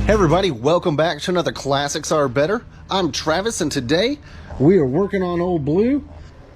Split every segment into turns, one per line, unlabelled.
Hey everybody, welcome back to another Classics Are Better. I'm Travis and today we are working on Old Blue.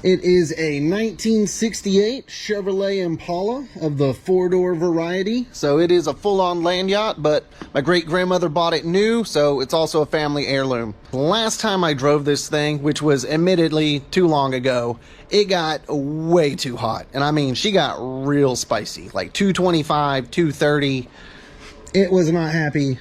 It is a 1968 Chevrolet Impala of the four-door variety. So it is a full-on land yacht, but my great-grandmother bought it new, so it's also a family heirloom. Last time I drove this thing, which was admittedly too long ago, it got way too hot. And I mean, she got real spicy, like 225, 230. It was not happy.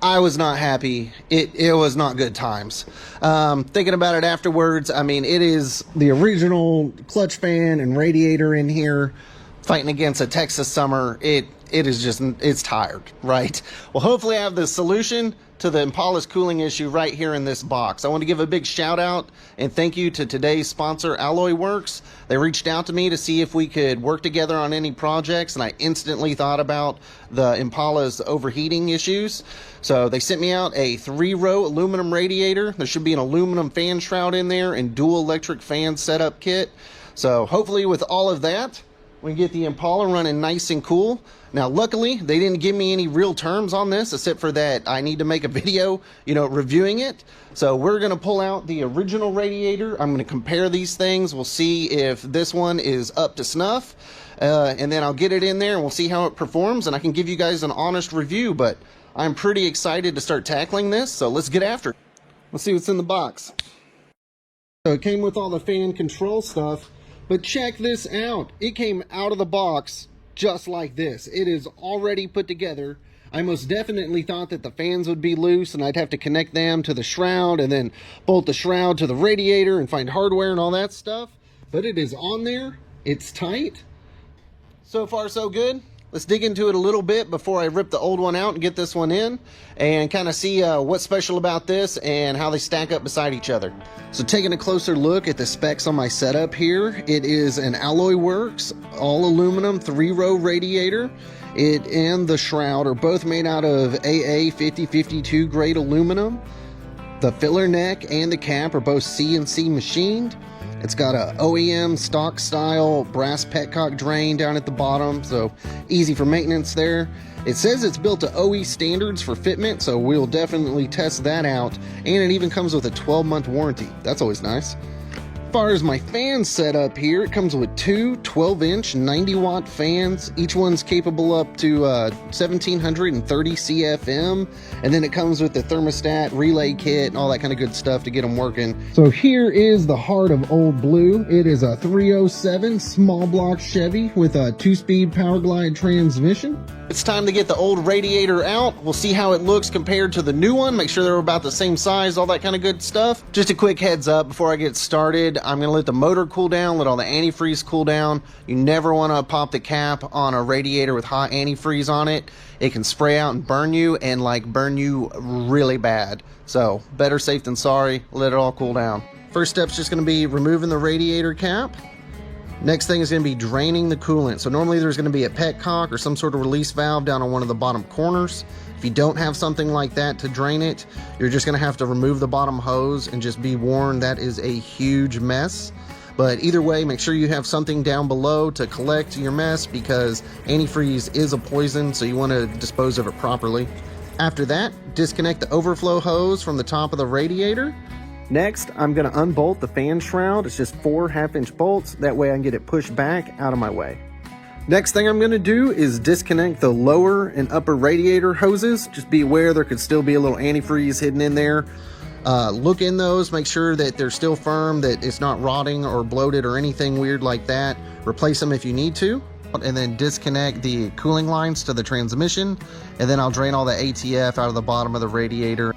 I was not happy. It was not good times. Thinking about it afterwards, I mean, it is the original clutch fan and radiator in here fighting against a Texas summer. It is just, it's tired, right? Well, hopefully I have the solution to the Impala's cooling issue right here in this box. I want to give a big shout out and thank you to today's sponsor, Alloyworks. They reached out to me to see if we could work together on any projects, and I instantly thought about the Impala's overheating issues. So they sent me out a 3-row aluminum radiator. There should be an aluminum fan shroud in there and dual electric fan setup kit. So hopefully with all of that, we can get the Impala running nice and cool. Now, luckily, they didn't give me any real terms on this, except for that I need to make a video, reviewing it. So we're going to pull out the original radiator. I'm going to compare these things. We'll see if this one is up to snuff. And then I'll get it in there and we'll see how it performs. And I can give you guys an honest review, but I'm pretty excited to start tackling this. So let's get after it. Let's see what's in the box. So it came with all the fan control stuff. But check this out. It came out of the box just like this. It is already put together. I most definitely thought that the fans would be loose and I'd have to connect them to the shroud and then bolt the shroud to the radiator and find hardware and all that stuff. But it is on there. It's tight. So far, so good. Let's dig into it a little bit before I rip the old one out and get this one in and kind of see what's special about this and how they stack up beside each other. So taking a closer look at the specs on my setup here, it is an Alloyworks all aluminum 3-row radiator. It and the shroud are both made out of AA 5052 grade aluminum. The filler neck and the cap are both CNC machined. It's got a OEM stock style brass petcock drain down at the bottom, so easy for maintenance there. It says it's built to OE standards for fitment, so we'll definitely test that out. And it even comes with a 12-month warranty. That's always nice. As far as my fan setup here, it comes with two 12-inch 90-watt fans. Each one's capable up to 1730 CFM, and then it comes with the thermostat, relay kit, and all that kind of good stuff to get them working. So here is the heart of Old Blue. It is a 307 small block Chevy with a 2-speed power glide transmission. It's time to get the old radiator out. We'll see how it looks compared to the new one. Make sure they're about the same size, all that kind of good stuff. Just a quick heads up before I get started. I'm going to let the motor cool down, let all the antifreeze cool down. You never want to pop the cap on a radiator with hot antifreeze on it. It can spray out and burn you, and burn you really bad. So better safe than sorry. Let it all cool down. First step's just going to be removing the radiator cap. Next thing is going to be draining the coolant. So normally there's going to be a petcock or some sort of release valve down on one of the bottom corners. If you don't have something like that to drain it, you're just going to have to remove the bottom hose, and just be warned that is a huge mess. But either way, make sure you have something down below to collect your mess, because antifreeze is a poison, so you want to dispose of it properly. After that, disconnect the overflow hose from the top of the radiator. Next, I'm going to unbolt the fan shroud. It's just 4 half-inch bolts. That way I can get it pushed back out of my way. Next thing I'm going to do is disconnect the lower and upper radiator hoses. Just be aware there could still be a little antifreeze hidden in there. Look in those, make sure that they're still firm, that it's not rotting or bloated or anything weird like that. Replace them if you need to. And then disconnect the cooling lines to the transmission. And then I'll drain all the ATF out of the bottom of the radiator.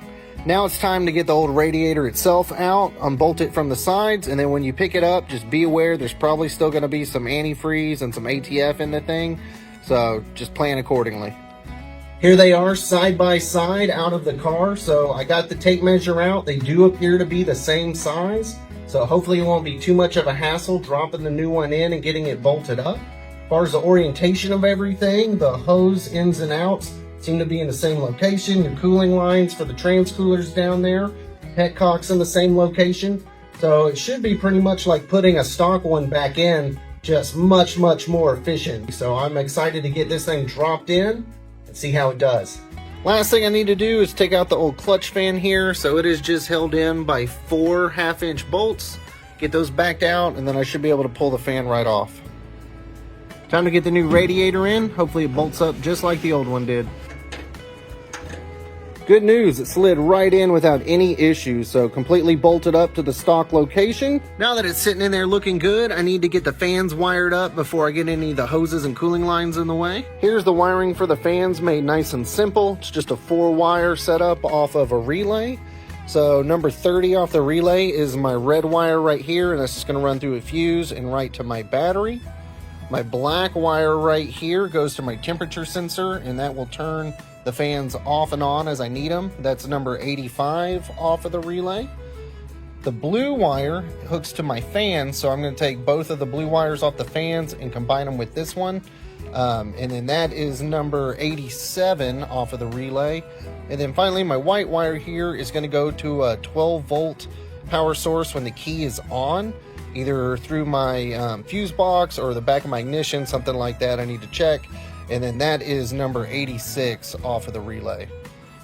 Now it's time to get the old radiator itself out, unbolt it from the sides, and then when you pick it up, just be aware there's probably still going to be some antifreeze and some ATF in the thing, so just plan accordingly. Here they are side by side out of the car, so I got the tape measure out. They do appear to be the same size, so hopefully it won't be too much of a hassle dropping the new one in and getting it bolted up. As far as the orientation of everything, the hose ins and outs seem to be in the same location. Your cooling lines for the trans coolers down there, petcocks in the same location. So it should be pretty much like putting a stock one back in, just much more efficient. So I'm excited to get this thing dropped in and see how it does. Last thing I need to do is take out the old clutch fan here. So it is just held in by 4 1/2-inch bolts. Get those backed out, and then I should be able to pull the fan right off. Time to get the new radiator in. Hopefully it bolts up just like the old one did. Good news, it slid right in without any issues, so completely bolted up to the stock location. Now that it's sitting in there looking good, I need to get the fans wired up before I get any of the hoses and cooling lines in the way. Here's the wiring for the fans, made nice and simple. It's just a 4-wire setup off of a relay. So number 30 off the relay is my red wire right here, and that's just gonna run through a fuse and right to my battery. My black wire right here goes to my temperature sensor, and that will turn the fans off and on as I need them. That's number 85 off of the relay. The blue wire hooks to my fan, so I'm going to take both of the blue wires off the fans and combine them with this one. And then that is number 87 off of the relay. And then finally, my white wire here is going to go to a 12-volt power source when the key is on, either through my fuse box or the back of my ignition, something like that I need to check. And then that is number 86 off of the relay.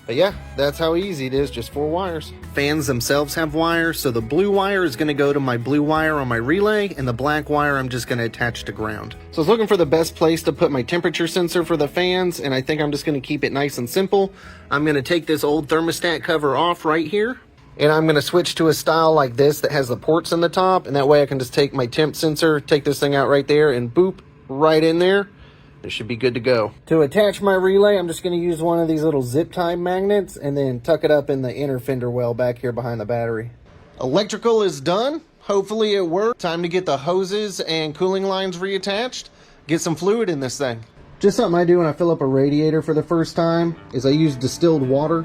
But yeah, that's how easy it is, just 4 wires. Fans themselves have wires, so the blue wire is gonna go to my blue wire on my relay, and the black wire I'm just gonna attach to ground. So I was looking for the best place to put my temperature sensor for the fans, and I think I'm just gonna keep it nice and simple. I'm gonna take this old thermostat cover off right here, and I'm gonna switch to a style like this that has the ports in the top, and that way I can just take my temp sensor, take this thing out right there, and boop, right in there. It should be good to go. To attach my relay, I'm just going to use one of these little zip tie magnets and then tuck it up in the inner fender well back here behind the battery. Electrical is done. Hopefully it worked. Time to get the hoses and cooling lines reattached. Get some fluid in this thing. Just something I do when I fill up a radiator for the first time is I use distilled water.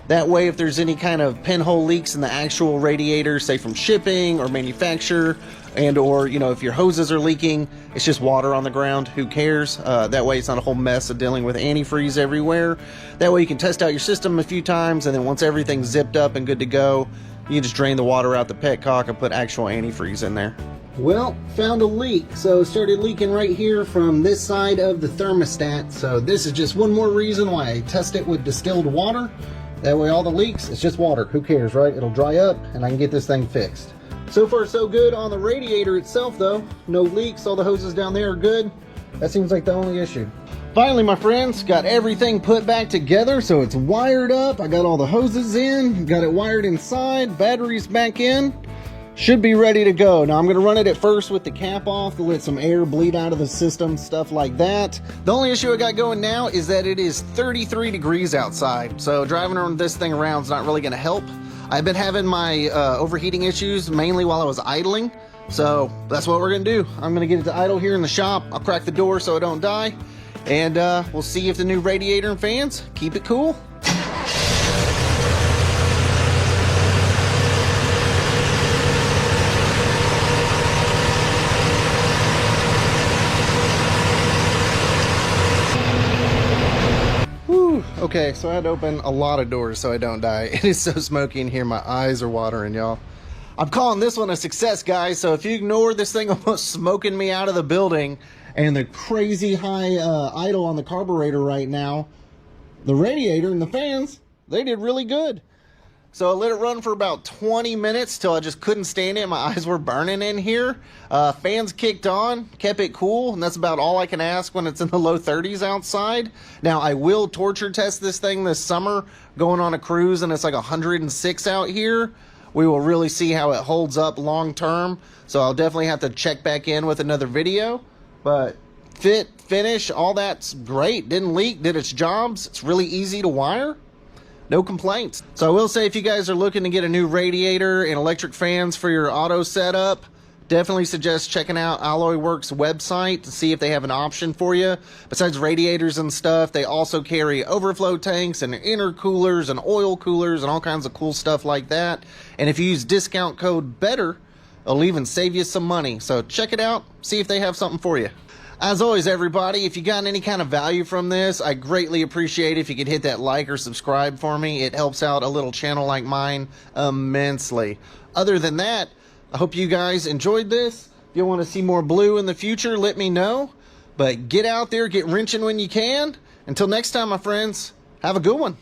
That way, if there's any kind of pinhole leaks in the actual radiator, say from shipping or manufacturer, and or, you know, if your hoses are leaking, it's just water on the ground. Who cares? That way it's not a whole mess of dealing with antifreeze everywhere. That way you can test out your system a few times, and then once everything's zipped up and good to go, you just drain the water out the petcock and put actual antifreeze in there. Well, found a leak. So it started leaking right here from this side of the thermostat. So this is just one more reason why I test it with distilled water. That way all the leaks, it's just water. Who cares, right? It'll dry up and I can get this thing fixed. So far so good on the radiator itself though. No leaks, all the hoses down there are good. That seems like the only issue. Finally, my friends, got everything put back together so it's wired up. I got all the hoses in, got it wired inside, batteries back in. Should be ready to go. Now I'm going to run it at first with the cap off to let some air bleed out of the system, stuff like that. The only issue I got going now is that it is 33 degrees outside, so driving around this thing around is not really going to help. I've been having my overheating issues mainly while I was idling, so that's what we're going to do. I'm going to get it to idle here in the shop. I'll crack the door so it don't die, and we'll see if the new radiator and fans keep it cool. Okay, so I had to open a lot of doors so I don't die. It is so smoky in here, my eyes are watering, y'all. I'm calling this one a success, guys, so if you ignore this thing almost smoking me out of the building and the crazy high idle on the carburetor right now, the radiator and the fans, they did really good. So I let it run for about 20 minutes till I just couldn't stand it. My eyes were burning in here. Fans kicked on, kept it cool, and that's about all I can ask when it's in the low 30s outside. Now, I will torture test this thing this summer, going on a cruise, and it's like 106 out here. We will really see how it holds up long term. So I'll definitely have to check back in with another video. But fit, finish, all that's great. Didn't leak, did its jobs. It's really easy to wire. No complaints. So I will say, if you guys are looking to get a new radiator and electric fans for your auto setup, definitely suggest checking out Alloyworks website to see if they have an option for you. Besides radiators and stuff, they also carry overflow tanks and intercoolers and oil coolers and all kinds of cool stuff like that. And if you use discount code BETTER, it'll even save you some money. So check it out, see if they have something for you. As always, everybody, if you got any kind of value from this, I greatly appreciate it if you could hit that like or subscribe for me. It helps out a little channel like mine immensely. Other than that, I hope you guys enjoyed this. If you want to see more blue in the future, let me know. But get out there, get wrenching when you can. Until next time, my friends, Have a good one.